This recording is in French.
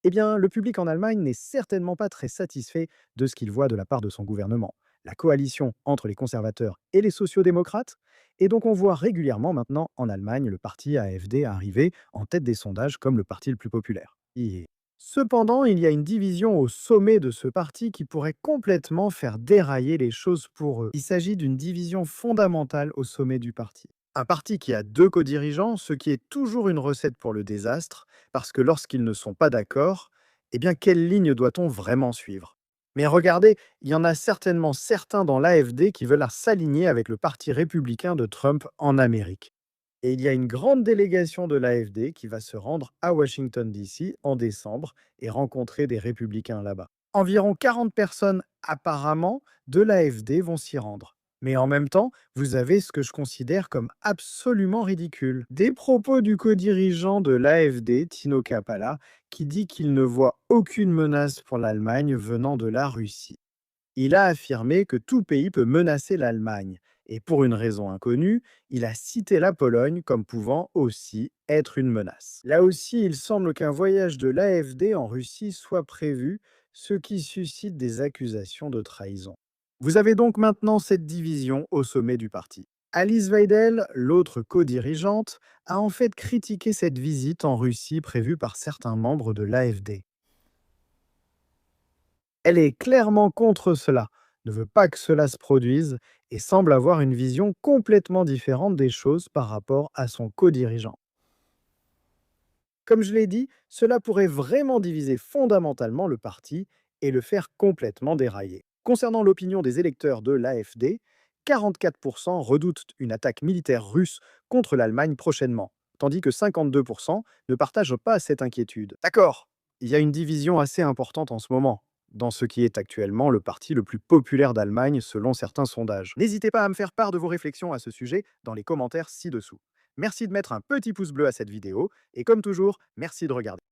Eh bien, le public en Allemagne n'est certainement pas très satisfait de ce qu'il voit de la part de son gouvernement. La coalition entre les conservateurs et les sociodémocrates, et donc on voit régulièrement maintenant en Allemagne le parti AfD arriver en tête des sondages comme le parti le plus populaire. Cependant, il y a une division au sommet de ce parti qui pourrait complètement faire dérailler les choses pour eux. Il s'agit d'une division fondamentale au sommet du parti. Un parti qui a deux co-dirigeants, ce qui est toujours une recette pour le désastre, parce que lorsqu'ils ne sont pas d'accord, eh bien, quelle ligne doit-on vraiment suivre? Mais regardez, il y en a certainement certains dans l'AfD qui veulent s'aligner avec le parti républicain de Trump en Amérique. Et il y a une grande délégation de l'AfD qui va se rendre à Washington, D.C. en décembre et rencontrer des républicains là-bas. Environ 40 personnes apparemment de l'AfD vont s'y rendre. Mais en même temps, vous avez ce que je considère comme absolument ridicule. Des propos du co-dirigeant de l'AfD, Tino Kapala, qui dit qu'il ne voit aucune menace pour l'Allemagne venant de la Russie. Il a affirmé que tout pays peut menacer l'Allemagne, et pour une raison inconnue, il a cité la Pologne comme pouvant aussi être une menace. Là aussi, il semble qu'un voyage de l'AfD en Russie soit prévu, ce qui suscite des accusations de trahison. Vous avez donc maintenant cette division au sommet du parti. Alice Weidel, l'autre co-dirigeante, a en fait critiqué cette visite en Russie prévue par certains membres de l'AfD. Elle est clairement contre cela, ne veut pas que cela se produise et semble avoir une vision complètement différente des choses par rapport à son co-dirigeant. Comme je l'ai dit, cela pourrait vraiment diviser fondamentalement le parti et le faire complètement dérailler. Concernant l'opinion des électeurs de l'AfD, 44% redoutent une attaque militaire russe contre l'Allemagne prochainement, tandis que 52% ne partagent pas cette inquiétude. D'accord, il y a une division assez importante en ce moment, dans ce qui est actuellement le parti le plus populaire d'Allemagne selon certains sondages. N'hésitez pas à me faire part de vos réflexions à ce sujet dans les commentaires ci-dessous. Merci de mettre un petit pouce bleu à cette vidéo, et comme toujours, merci de regarder.